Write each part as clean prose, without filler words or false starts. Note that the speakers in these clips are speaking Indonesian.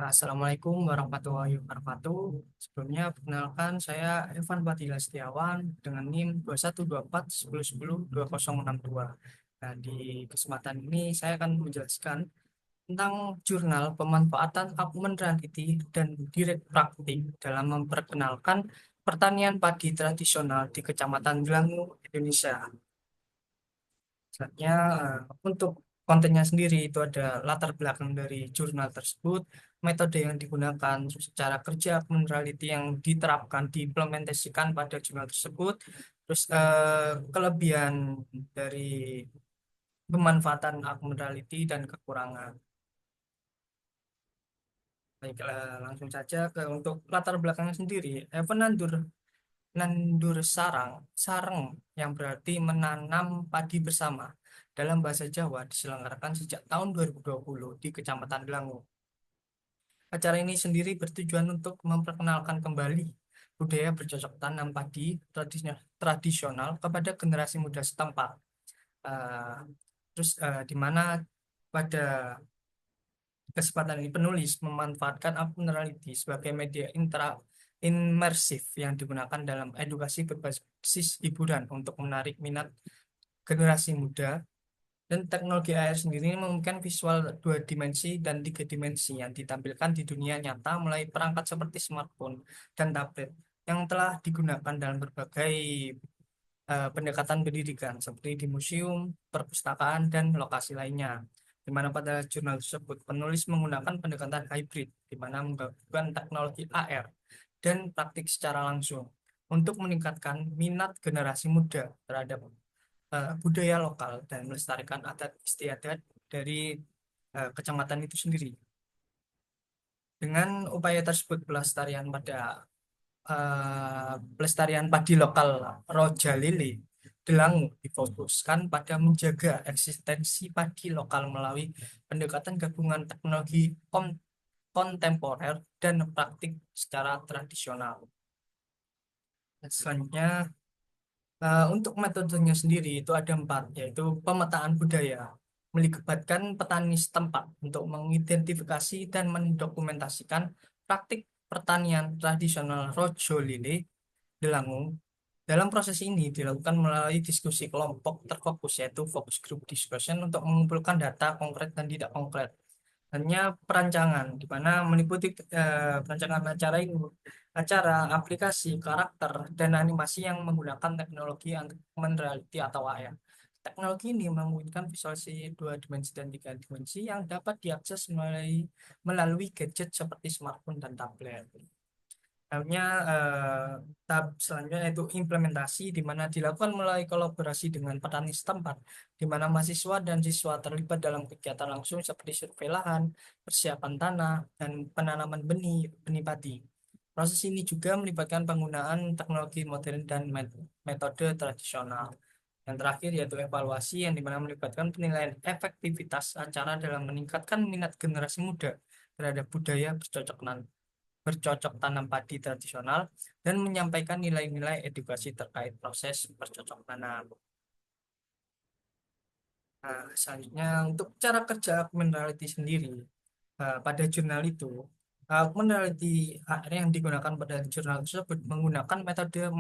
Assalamualaikum warahmatullahi wabarakatuh. Sebelumnya, perkenalkan saya Evan Fadila Setiawan dengan NIM 212410102062. Nah, di kesempatan ini saya akan menjelaskan tentang jurnal pemanfaatan augmented reality dan direct praktik dalam memperkenalkan pertanian padi tradisional di Kecamatan Delangu, Indonesia. Misalnya, untuk kontennya sendiri itu ada latar belakang dari jurnal tersebut, metode yang digunakan, terus cara kerja mentality yang diterapkan, diimplementasikan pada jurnal tersebut, terus kelebihan dari pemanfaatan augmented reality dan kekurangan. Baiklah, langsung saja ke untuk latar belakangnya sendiri. Evan nandur sareng yang berarti menanam padi bersama. Dalam bahasa Jawa diselenggarakan sejak tahun 2020 di Kecamatan Delangu. Acara ini sendiri bertujuan untuk memperkenalkan kembali budaya bercocok tanam padi tradisional kepada generasi muda setempat. Eh, di mana pada kesempatan ini penulis memanfaatkan augmented reality sebagai media imersif yang digunakan dalam edukasi berbasis hiburan untuk menarik minat generasi muda. Dan teknologi AR sendiri memungkinkan visual dua dimensi dan tiga dimensi yang ditampilkan di dunia nyata melalui perangkat seperti smartphone dan tablet yang telah digunakan dalam berbagai pendekatan pendidikan seperti di museum, perpustakaan, dan lokasi lainnya. Di mana pada jurnal tersebut penulis menggunakan pendekatan hybrid, di mana menggabungkan teknologi AR dan praktik secara langsung untuk meningkatkan minat generasi muda terhadap budaya lokal dan melestarikan adat istiadat dari kecamatan itu sendiri. Dengan upaya tersebut pelestarian padi lokal Roja Lele Delangu difokuskan pada menjaga eksistensi padi lokal melalui pendekatan gabungan teknologi kontemporer dan praktik secara tradisional. Dan selanjutnya, untuk metodenya sendiri itu ada empat, yaitu pemetaan budaya, melibatkan petani setempat untuk mengidentifikasi dan mendokumentasikan praktik pertanian tradisional Rojo Lele Delangu. Dalam proses ini dilakukan melalui diskusi kelompok terfokus, yaitu focus group discussion untuk mengumpulkan data konkret dan tidak konkret. Hanya perancangan, di mana meliputi perancangan acara, aplikasi, karakter, dan animasi yang menggunakan teknologi augmented reality atau AR. Teknologi ini memungkinkan visualisasi dua dimensi dan tiga dimensi yang dapat diakses melalui gadget seperti smartphone dan tablet. Lainnya, tahap selanjutnya yaitu implementasi, di mana dilakukan melalui kolaborasi dengan petani setempat, di mana mahasiswa dan siswa terlibat dalam kegiatan langsung seperti survei lahan, persiapan tanah, dan penanaman benih padi. Proses ini juga melibatkan penggunaan teknologi modern dan metode tradisional. Yang terakhir yaitu evaluasi, yang dimana melibatkan penilaian efektivitas acara dalam meningkatkan minat generasi muda terhadap budaya bercocok tanam padi tradisional dan menyampaikan nilai-nilai edukasi terkait proses bercocok tanam. Nah, selanjutnya untuk cara kerja augmented reality sendiri, pada jurnal itu, augmented reality AR yang digunakan pada jurnal tersebut menggunakan metode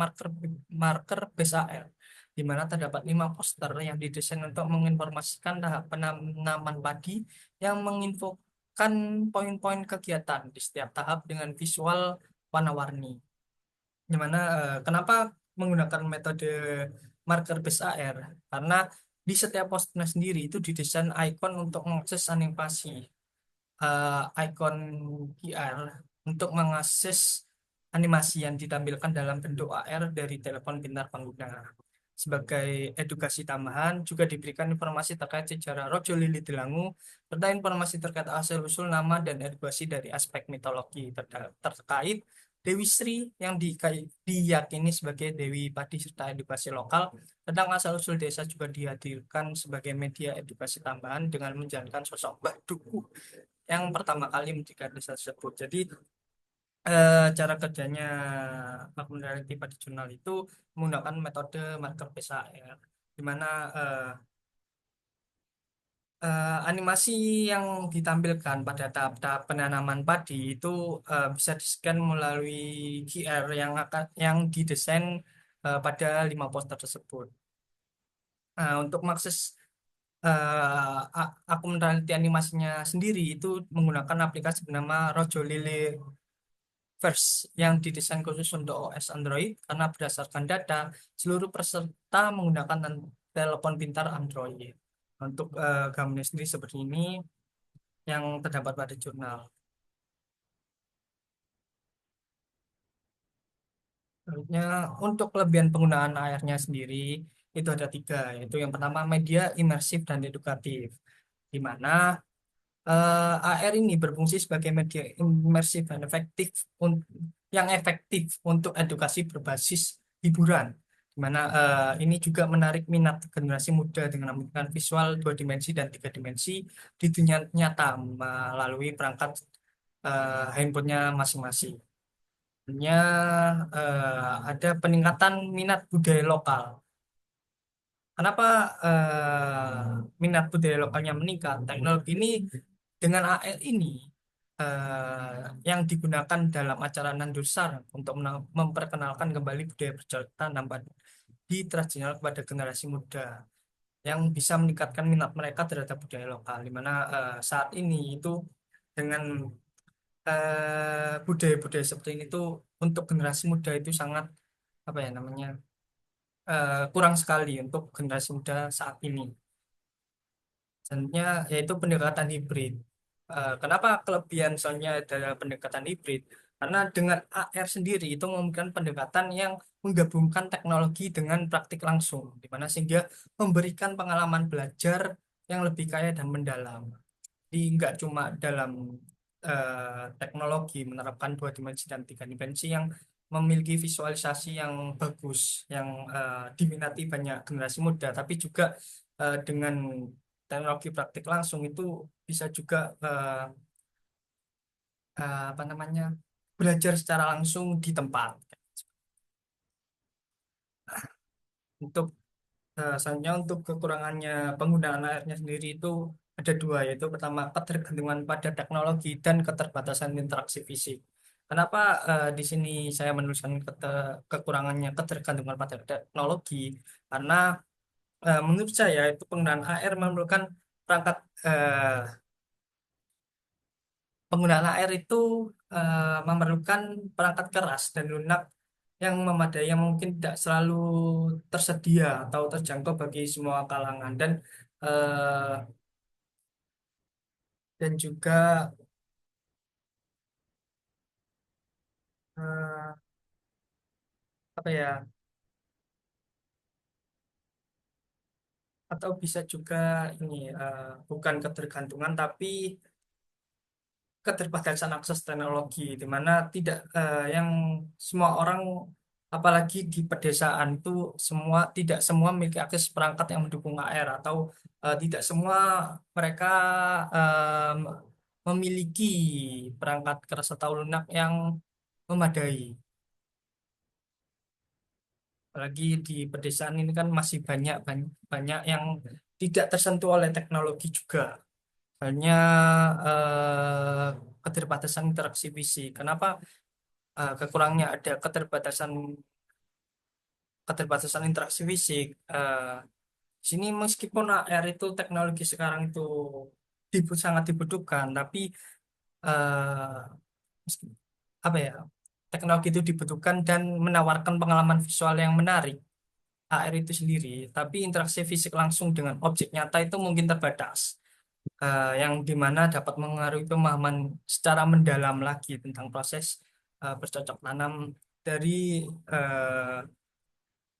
marker base AR, di mana terdapat 5 poster yang didesain untuk menginformasikan tahap penanaman padi yang menginfokan poin-poin kegiatan di setiap tahap dengan visual warna-warni. Dimana kenapa menggunakan metode marker base AR? Karena di setiap posternya sendiri itu didesain icon untuk mengakses animasi, icon QR untuk mengakses animasi yang ditampilkan dalam bentuk AR dari telepon pintar pengguna. Sebagai edukasi tambahan, juga diberikan informasi terkait sejarah Rojo Lili Delangu, serta informasi terkait asal-usul nama dan edukasi dari aspek mitologi terkait Dewi Sri yang diyakini sebagai Dewi Padi serta edukasi lokal. Tentang asal-usul desa juga dihadirkan sebagai media edukasi tambahan dengan menjalankan sosok Mbak Duku yang pertama kali mendirikan desa tersebut. Jadi cara kerjanya augmented reality pada jurnal itu menggunakan metode marker PSAR, di mana Animasi yang ditampilkan pada tahap-tahap penanaman padi itu bisa di-scan melalui QR yang didesain pada 5 poster tersebut. Untuk mengakses aku meneliti animasinya sendiri itu menggunakan aplikasi bernama Rojo Lele Verse yang didesain khusus untuk OS Android karena berdasarkan data seluruh peserta menggunakan telepon pintar Android. Untuk gambarnya sendiri seperti ini yang terdapat pada jurnal. Selanjutnya, untuk kelebihan penggunaan AR-nya sendiri itu ada tiga, yaitu yang pertama media imersif dan edukatif, di mana AR ini berfungsi sebagai media imersif dan yang efektif untuk edukasi berbasis hiburan, di mana ini juga menarik minat generasi muda dengan menggunakan visual 2 dimensi dan 3 dimensi di dunia nyata melalui perangkat handphonenya masing-masing. Nya ada peningkatan minat budaya lokal. Kenapa minat budaya lokalnya meningkat? Teknologi ini dengan AR ini yang digunakan dalam acara Nandusar untuk memperkenalkan kembali budaya bercocok tanam di tradisional kepada generasi muda yang bisa meningkatkan minat mereka terhadap budaya lokal. Di mana saat ini itu dengan budaya-budaya seperti ini tuh untuk generasi muda itu sangat apa ya namanya kurang sekali untuk generasi muda saat ini. Selanjutnya yaitu pendekatan hibrid. Kenapa kelebihan soalnya ada pendekatan hibrid? Karena dengan AR sendiri itu memungkinkan pendekatan yang menggabungkan teknologi dengan praktik langsung, di mana sehingga memberikan pengalaman belajar yang lebih kaya dan mendalam. Jadi nggak cuma dalam teknologi menerapkan 2 dimensi dan 3 dimensi yang memiliki visualisasi yang bagus, yang diminati banyak generasi muda, tapi juga dengan teknologi praktik langsung itu bisa juga apa namanya belajar secara langsung di tempat. Untuk selanjutnya untuk kekurangannya penggunaan airnya sendiri itu ada dua, yaitu pertama ketergantungan pada teknologi dan keterbatasan interaksi fisik. Kenapa di sini saya menuliskan kekurangannya ketergantungan pada teknologi? Karena menurut saya itu penggunaan AR memerlukan perangkat eh, penggunaan AR itu memerlukan perangkat keras dan lunak yang memadai yang mungkin tidak selalu tersedia atau terjangkau bagi semua kalangan eh, dan juga eh, apa ya atau bisa juga ini bukan ketergantungan tapi keterbatasan akses teknologi di mana tidak yang semua orang apalagi di pedesaan itu tidak semua memiliki akses perangkat yang mendukung AR atau tidak semua mereka eh, memiliki perangkat keras atau lunak yang memadai. Apalagi di pedesaan ini kan masih banyak yang tidak tersentuh oleh teknologi juga. Hanya keterbatasan interaksi fisik. Kenapa kekurangnya ada keterbatasan interaksi fisik? Sini meskipun AR itu teknologi sekarang itu sangat dibutuhkan, tapi eh, meski- apa ya teknologi itu dibutuhkan dan menawarkan pengalaman visual yang menarik. AR itu sendiri, tapi interaksi fisik langsung dengan objek nyata itu mungkin terbatas, yang dimana dapat mengaruhi pemahaman secara mendalam lagi tentang proses bercocok tanam dari eh,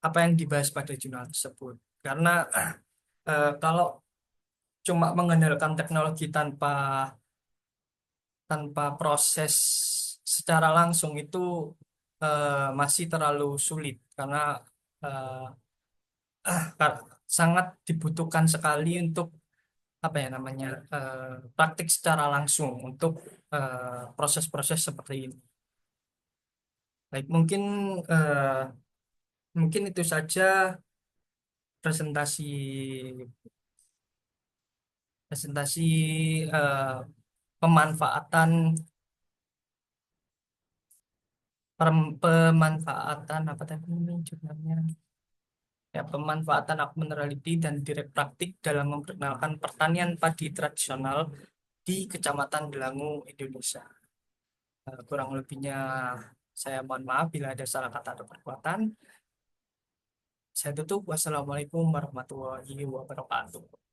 apa yang dibahas pada jurnal tersebut. Karena kalau cuma mengandalkan teknologi tanpa tanpa proses secara langsung itu masih terlalu sulit karena eh, sangat dibutuhkan sekali untuk apa ya namanya praktik secara langsung untuk proses-proses seperti ini. Baik, eh, mungkin itu saja presentasi presentasi eh, pemanfaatan pemanfaatan apa tadi ini jurnalnya, ya, pemanfaatan augmented reality dan direct praktik dalam memperkenalkan pertanian padi tradisional di Kecamatan Delangu, Indonesia. Kurang lebihnya saya mohon maaf bila ada salah kata atau perbuatan. Saya tutup. Wassalamualaikum warahmatullahi wabarakatuh.